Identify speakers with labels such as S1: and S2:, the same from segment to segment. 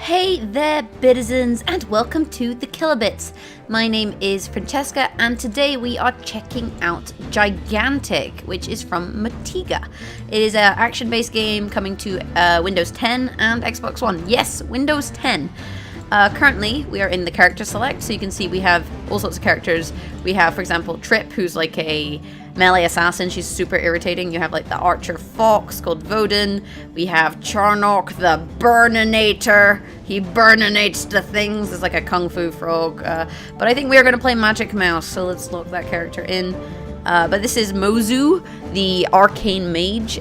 S1: Hey there, Bitizens, and welcome to the Kilobits. My name is Francesca, and today we are checking out Gigantic, which is from Motiga. It is an action-based game coming to Windows 10 and Xbox One. Yes, Windows 10. Currently, we are in the character select, so you can see we have all sorts of characters. We have, for example, Trip, who's like a melee assassin. She's super irritating. You have like the archer fox called Voden. We have Charnock, the Burninator. He burninates the things. It's like a kung fu frog. But I think we are going to play Magic Mouse, so let's lock that character in. But this is Mozu, the arcane mage.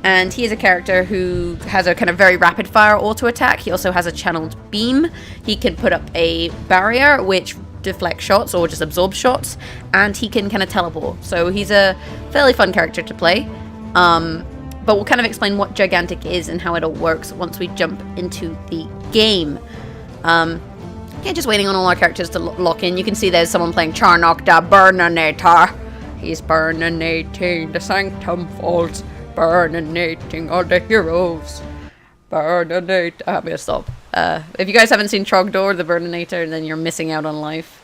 S1: And he is a character who has a kind of very rapid fire auto attack. He also has a channeled beam. He can put up a barrier which deflects shots or just absorbs shots, and he can kind of teleport. So he's a fairly fun character to play. But we'll kind of explain what Gigantic is and how it all works once we jump into the game. Yeah, just waiting on all our characters to lock in. You can see there's someone playing Charnock the Burninator. He's burninating, the sanctum falls. Burninating all the heroes. Burninate. I'm gonna stop. If you guys haven't seen Trogdor, the Burninator, then you're missing out on life.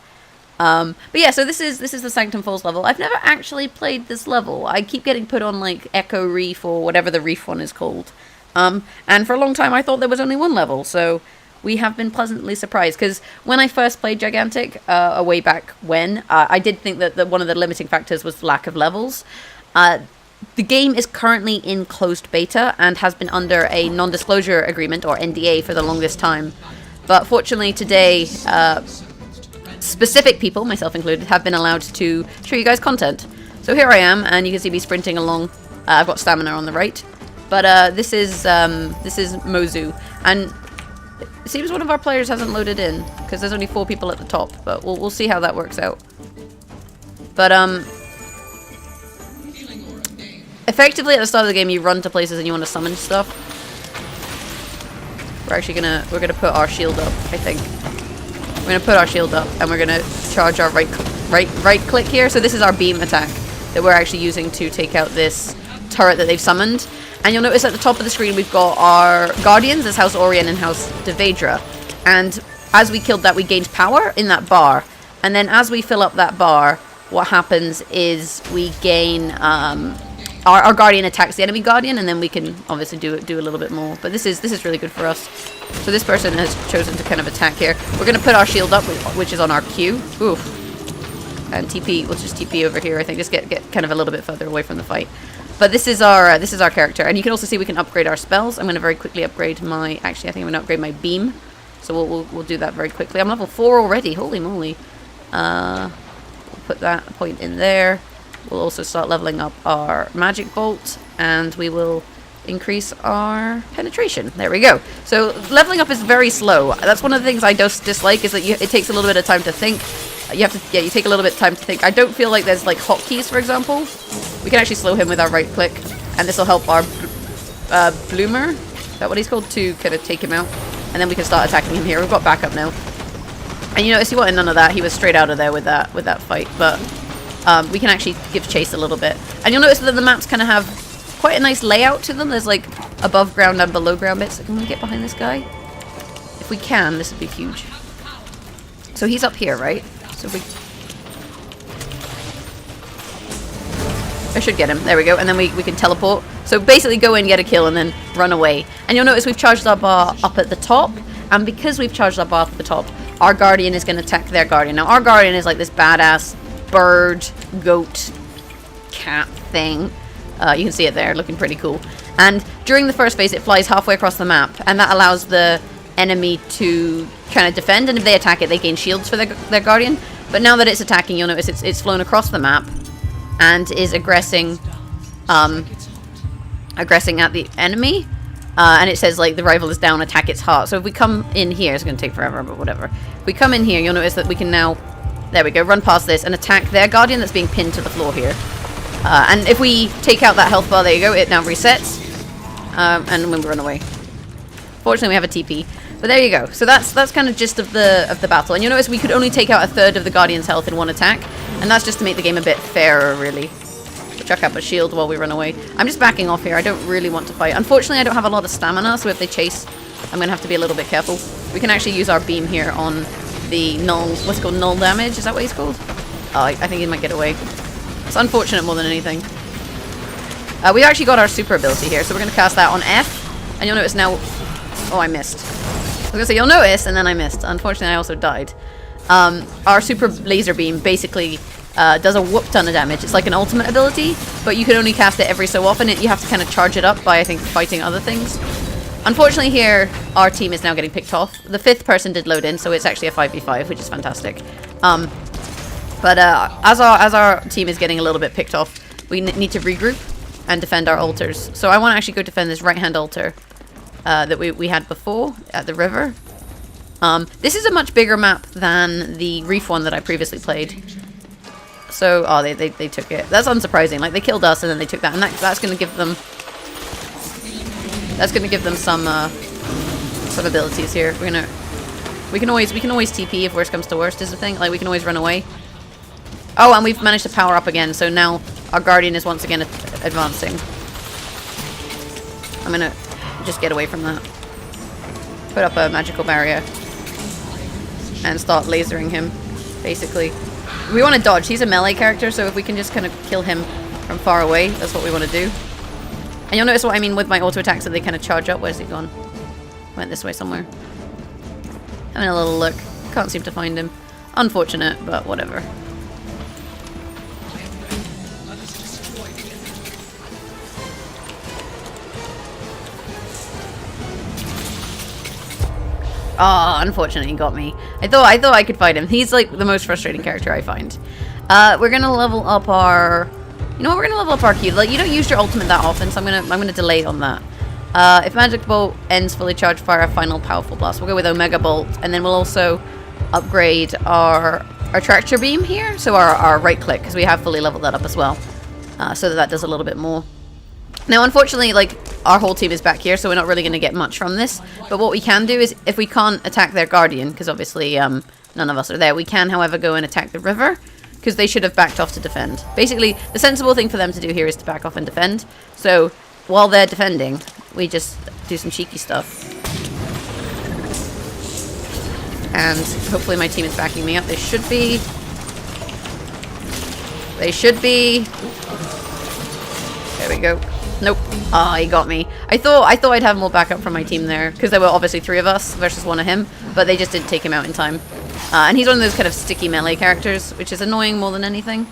S1: But yeah, so this is the Sanctum Falls level. I've never actually played this level. I keep getting put on like Echo Reef or whatever the reef one is called. And for a long time I thought there was only one level, so we have been pleasantly surprised, because when I first played Gigantic, way back when, I did think that one of the limiting factors was the lack of levels. The game is currently in closed beta and has been under a non-disclosure agreement, or NDA, for the longest time. But fortunately today, specific people, myself included, have been allowed to show you guys content. So here I am, and you can see me sprinting along. I've got stamina on the right. But this is Mozu. And it seems one of our players hasn't loaded in, because there's only 4 people at the top. But we'll see how that works out. But, effectively, at the start of the game, you run to places and you want to summon stuff. We're actually gonna put our shield up, I think. We're gonna put our shield up, and we're gonna charge our right click here. So this is our beam attack that we're actually using to take out this turret that they've summoned. And you'll notice at the top of the screen we've got our guardians. There's House Orien and House Devedra. And as we killed that, we gained power in that bar. And then as we fill up that bar, what happens is we gain our guardian attacks the enemy guardian, and then we can obviously do a little bit more. But this is really good for us. So this person has chosen to kind of attack here. We're going to put our shield up, which is on our Q. Oof. And TP. We'll just TP over here. I think just get kind of a little bit further away from the fight. But this is our character, and you can also see we can upgrade our spells. I'm going to very quickly upgrade my. Actually, I think I'm going to upgrade my beam. So we'll do that very quickly. I'm level 4 already. Holy moly. We'll put that point in there. We'll also start leveling up our magic bolt, and we will increase our penetration. There we go. So leveling up is very slow. That's one of the things I dislike, is that it takes a little bit of time to think. You take a little bit of time to think. I don't feel like there's like hotkeys, for example. We can actually slow him with our right click, and this will help our bloomer. Is that what he's called? To kind of take him out, and then we can start attacking him here. We've got backup now. And you notice he wanted none of that. He was straight out of there with that fight, but. We can actually give chase a little bit. And you'll notice that the maps kind of have quite a nice layout to them. There's like above ground and below ground bits. Can we get behind this guy? If we can, this would be huge. So he's up here, right? So I should get him. There we go. And then we can teleport. So basically go in, get a kill, and then run away. And you'll notice we've charged our bar up at the top. And because we've charged our bar up at the top, our guardian is going to attack their guardian. Now, our guardian is like this badass bird, goat, cat thing. You can see it there, looking pretty cool. And during the first phase, it flies halfway across the map, and that allows the enemy to kind of defend, and if they attack it, they gain shields for their guardian. But now that it's attacking, you'll notice it's flown across the map and is aggressing at the enemy. And it says, like, the rival is down, attack its heart. So if we come in here, it's going to take forever, but whatever. If we come in here, you'll notice that we can now... There we go, run past this and attack their guardian that's being pinned to the floor here. And if we take out that health bar, there you go, it now resets. And when we run away. Fortunately, we have a TP. But there you go. So that's kind of gist of the battle. And you'll notice we could only take out a third of the guardian's health in one attack. And that's just to make the game a bit fairer, really. Chuck up a shield while we run away. I'm just backing off here. I don't really want to fight. Unfortunately, I don't have a lot of stamina, so if they chase I'm going to have to be a little bit careful. We can actually use our beam here on the null, what's it called, null damage? Is that what he's called? Oh, I think he might get away. It's unfortunate more than anything. We actually got our super ability here, so we're going to cast that on F. And you'll notice now... Oh, I missed. I was going to say, you'll notice, and then I missed. Unfortunately, I also died. Our super laser beam basically does a whoop ton of damage. It's like an ultimate ability, but you can only cast it every so often. You have to kind of charge it up by, I think, fighting other things. Unfortunately here, our team is now getting picked off. The 5th person did load in, so it's actually a 5v5, which is fantastic. But as our team is getting a little bit picked off, we need to regroup and defend our altars. So I want to actually go defend this right-hand altar that we had before at the river. This is a much bigger map than the Reef one that I previously played. So, oh, they took it. That's unsurprising. Like, they killed us and then they took that, and that's going to give them... That's going to give them some abilities here. We can always TP if worst comes to worst is the thing. Like, we can always run away. Oh, and we've managed to power up again, so now our Guardian is once again advancing. I'm going to just get away from that. Put up a magical barrier. And start lasering him, basically. We want to dodge. He's a melee character, so if we can just kind of kill him from far away, that's what we want to do. And you'll notice what I mean with my auto attacks, that they kind of charge up. Where's he gone? Went this way somewhere. Having a little look. Can't seem to find him. Unfortunate, but whatever. Oh, unfortunately, he got me. I thought I could fight him. He's like the most frustrating character I find. We're gonna level up our... You know what? We're gonna level up our Q. Like, you don't use your ultimate that often, so I'm gonna delay on that. If Magic Bolt ends fully charged, fire a final powerful blast. We'll go with Omega Bolt, and then we'll also upgrade our Tractor Beam here, so our right click, because we have fully leveled that up as well, so that does a little bit more. Now, unfortunately, like, our whole team is back here, so we're not really going to get much from this. But what we can do is, if we can't attack their Guardian, because obviously none of us are there, we can, however, go and attack the river, because they should have backed off to defend. Basically, the sensible thing for them to do here is to back off and defend. So, while they're defending, we just do some cheeky stuff. And hopefully my team is backing me up. They should be. They should be. There we go. Nope. Ah, he got me. I thought I'd have more backup from my team there, because there were obviously 3 of us versus 1 of him, but they just didn't take him out in time. And he's one of those kind of sticky melee characters, which is annoying more than anything.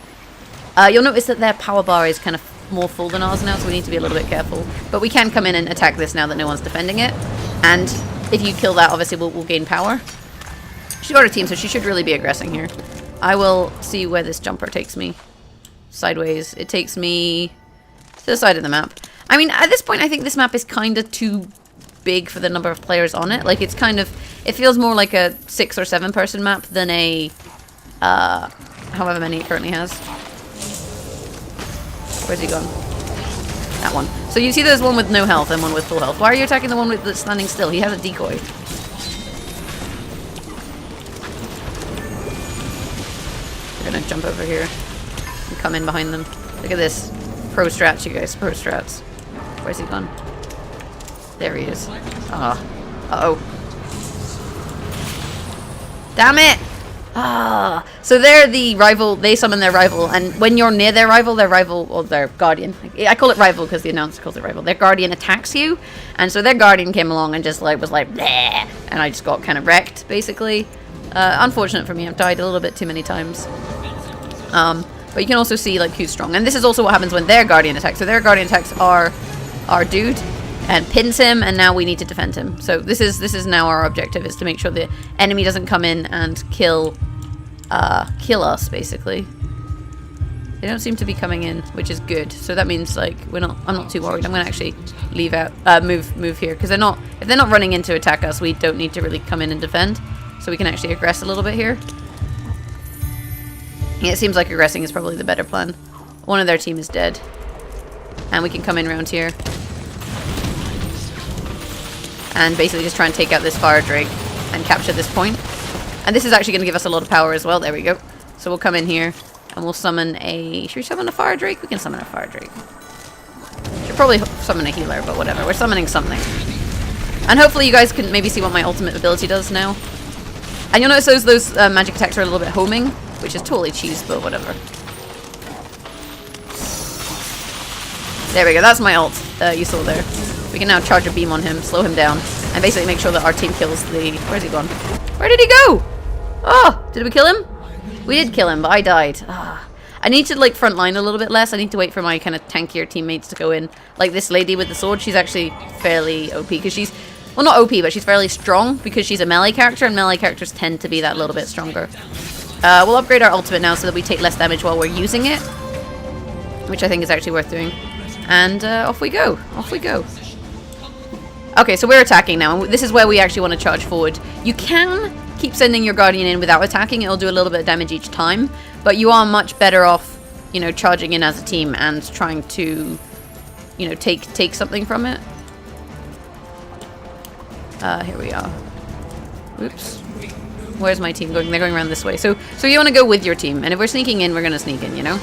S1: You'll notice that their power bar is kind of more full than ours now, so we need to be a little bit careful. But we can come in and attack this now that no one's defending it. And if you kill that, obviously we'll gain power. She's got her team, so she should really be aggressing here. I will see where this jumper takes me. Sideways. It takes me to the side of the map. I mean, at this point, I think this map is kind of too big for the number of players on it. Like, it's kind of... It feels more like a 6 or 7 person map than a... however many it currently has. Where's he gone? That one. So you see there's one with no health and one with full health. Why are you attacking the one that's standing still? He has a decoy. We're gonna jump over here and come in behind them. Look at this. Pro strats, you guys. Pro strats. Where's he gone? There he is. Ah. Uh-oh. Damn it! Ah. So they're the rival. They summon their rival. And when you're near their rival, or their guardian. I call it rival because the announcer calls it rival. Their guardian attacks you. And so their guardian came along and just like was like, bleh. And I just got kind of wrecked, basically. Unfortunate for me. I've died a little bit too many times. But you can also see like who's strong. And this is also what happens when their guardian attacks. So their guardian attacks our dude and pins him, and now we need to defend him. So this is now our objective, is to make sure the enemy doesn't come in and kill us, basically. They don't seem to be coming in, which is good. So that means like I'm not too worried. I'm gonna actually leave out move here, because if they're not running in to attack us, we don't need to really come in and defend. So we can actually aggress a little bit here. Yeah, it seems like aggressing is probably the better plan. One of their team is dead. And we can come in around here. And basically just try and take out this fire drake and capture this point. And this is actually going to give us a lot of power as well. There we go. So we'll come in here and we'll summon a... Should we summon a fire drake? We can summon a fire drake. Should probably summon a healer, but whatever. We're summoning something. And hopefully you guys can maybe see what my ultimate ability does now. And you'll notice those magic attacks are a little bit homing, which is totally cheese, but whatever. There we go, that's my ult you saw there. We can now charge a beam on him, slow him down, and basically make sure that our team kills the... Where's he gone? Where did he go? Oh, did we kill him? We did kill him, but I died. Ah. I need to like front line a little bit less. I need to wait for my kind of tankier teammates to go in. Like this lady with the sword, she's actually fairly OP because she's... Well, not OP, but she's fairly strong because she's a melee character, and melee characters tend to be that little bit stronger. We'll upgrade our ultimate now so that we take less damage while we're using it, which I think is actually worth doing. And off we go. Off we go. Okay, so we're attacking now, and this is where we actually want to charge forward. You can keep sending your Guardian in without attacking. It'll do a little bit of damage each time, but you are much better off, you know, charging in as a team and trying to, you know, take something from it. Here we are. Oops. Where's my team going? They're going around this way. So you want to go with your team, and if we're sneaking in, we're going to sneak in, you know?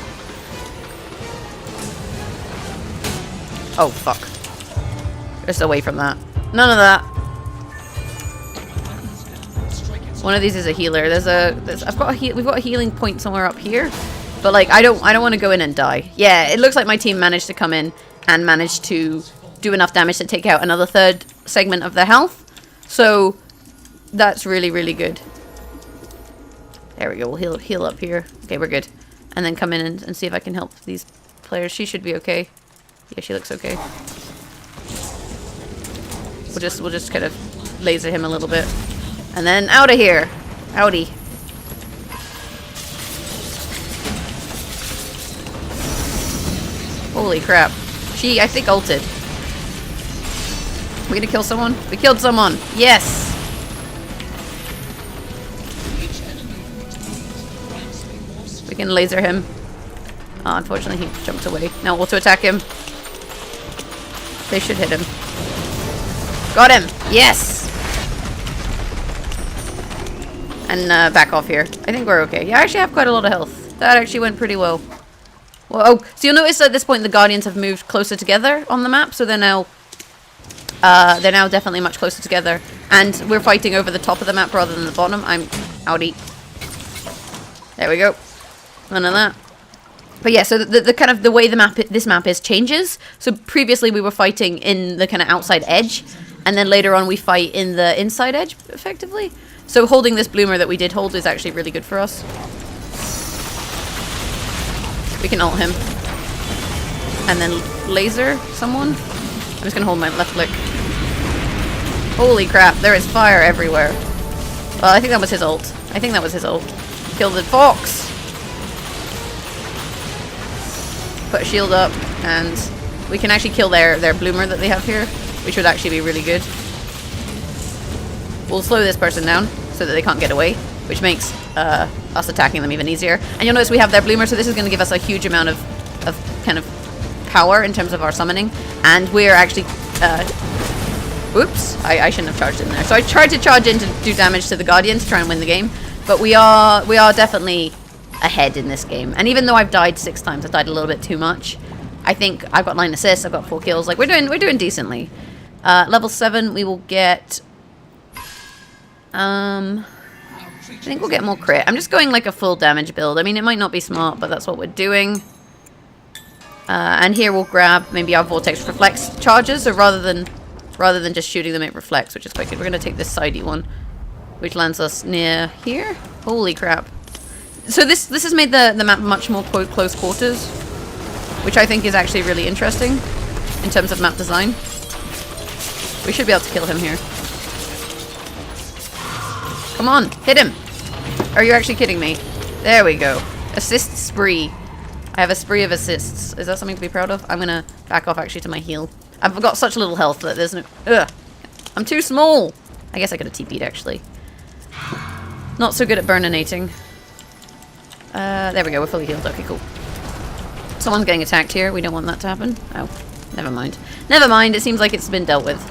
S1: Oh, fuck. Just away from that. None of that. One of these is a healer. We've got a healing point somewhere up here, but like I don't want to go in and die. Yeah, it looks like my team managed to come in and managed to do enough damage to take out another third segment of their health. So that's really, really good. There we go. We'll heal up here. Okay, we're good. And then come in and see if I can help these players. She should be okay. Yeah, she looks okay. We'll just kind of laser him a little bit. And then out of here. Outie. Holy crap. She, I think, ulted. We gonna kill someone? We killed someone. Yes. We can laser him. Oh, unfortunately, he jumped away. Now auto attack him. They should hit him. Got him. Yes. And back off here. I think we're okay. Yeah, I actually have quite a lot of health. That actually went pretty well. Well, oh, so you'll notice at this point the Guardians have moved closer together on the map, so they're now definitely much closer together. And we're fighting over the top of the map rather than the bottom. I'm outie. There we go. None of that. But yeah, so the kind of the way this map is changes. So previously we were fighting in the kind of outside edge, and then later on we fight in the inside edge, effectively. So holding this bloomer that we did hold is actually really good for us. We can ult him. And then laser someone. I'm just going to hold my left click. Holy crap, there is fire everywhere. Well, I think that was his ult. I think that was his ult. Kill the fox! Put a shield up, and we can actually kill their bloomer that they have here, which would actually be really good. We'll slow this person down so that they can't get away, which makes us attacking them even easier. And you'll notice we have their bloomer, so this is going to give us a huge amount of kind of power in terms of our summoning. And we're actually... Oops, I shouldn't have charged in there. So I tried to charge in to do damage to the Guardian to try and win the game, but we are definitely ahead in this game. And even though I've died 6 times, I've died a little bit too much. I think I've got 9 assists, I've got 4 kills. Like we're doing decently. Level 7 we will get I think we'll get more crit. I'm just going like a full damage build. I mean, it might not be smart, but that's what we're doing. And here we'll grab maybe our Vortex Reflex charges, so rather than just shooting them, it reflects, which is quite good. We're going to take this sidey one, which lands us near here. Holy crap. So this has made the map much more close quarters, which I think is actually really interesting in terms of map design. We should be able to kill him here. Come on, hit him. Are you actually kidding me? There we go. Assist spree. I have a spree of assists. Is that something to be proud of? I'm going to back off actually to my heal. I've got such little health that there's no... Ugh. I'm too small. I guess I could have TP'd actually. Not so good at burninating. There we go, we're fully healed. Okay, cool. Someone's getting attacked here. We don't want that to happen. Oh, never mind. Never mind, it seems like it's been dealt with.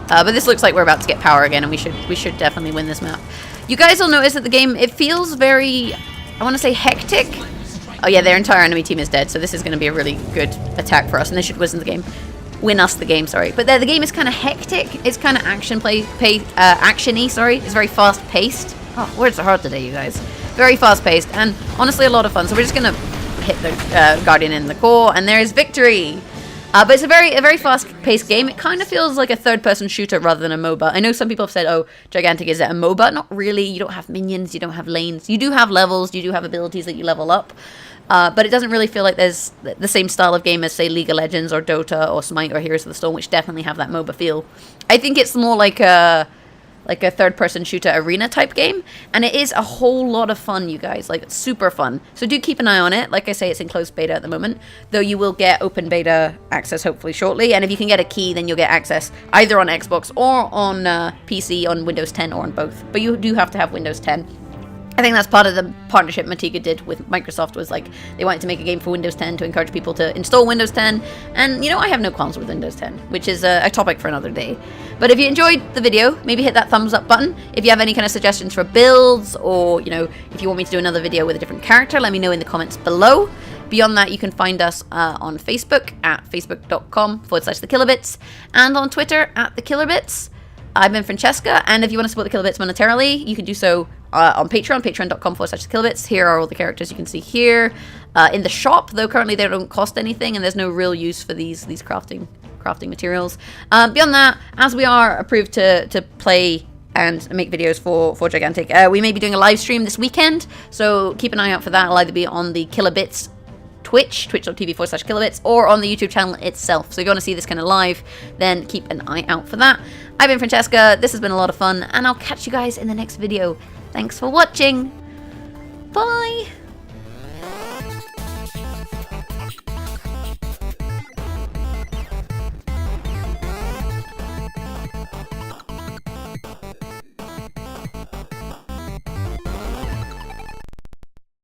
S1: But this looks like we're about to get power again, and we should definitely win this map. You guys will notice that the game, it feels very, I want to say hectic. Oh yeah, their entire enemy team is dead, so this is going to be a really good attack for us, and this should win the game. win us the game, sorry. But the game is kind of hectic. It's kind of action-y, sorry. It's very fast-paced. Oh, words are hard today, you guys. Very fast-paced, and honestly a lot of fun. So we're just going to hit the Guardian in the core, and there's victory! But it's a very fast-paced game. It kind of feels like a third-person shooter rather than a MOBA. I know some people have said, oh, Gigantic, is it a MOBA? Not really. You don't have minions, you don't have lanes. You do have levels, you do have abilities that you level up. But it doesn't really feel like there's the same style of game as, say, League of Legends or Dota or Smite or Heroes of the Storm, which definitely have that MOBA feel. I think it's more like a third-person shooter arena type game, and it is a whole lot of fun, you guys. Like, it's super fun. So do keep an eye on it. Like I say, it's in closed beta at the moment, though you will get open beta access hopefully shortly. And if you can get a key, then you'll get access either on Xbox or on PC, on Windows 10 or on both. But you do have to have Windows 10. I think that's part of the partnership Motiga did with Microsoft, was like they wanted to make a game for Windows 10 to encourage people to install Windows 10. And, you know, I have no qualms with Windows 10, which is a topic for another day. But if you enjoyed the video, maybe hit that thumbs up button. If you have any kind of suggestions for builds, or, you know, if you want me to do another video with a different character, let me know in the comments below. Beyond that, you can find us on Facebook at facebook.com/thekilobits, and on Twitter at thekilobits. I've been Francesca, and if you want to support the Kilobits monetarily, you can do so on Patreon, patreon.com/thekilobits. Here are all the characters you can see here. In the shop, though currently they don't cost anything, and there's no real use for these crafting materials. Beyond that, as we are approved to play and make videos for Gigantic, we may be doing a live stream this weekend, so keep an eye out for that. It'll either be on the Kilobits twitch.tv/kilobits, or on the YouTube channel itself. So if you want to see this kind of live, then keep an eye out for that. I've been Francesca, this has been a lot of fun, and I'll catch you guys in the next video. Thanks for watching. Bye!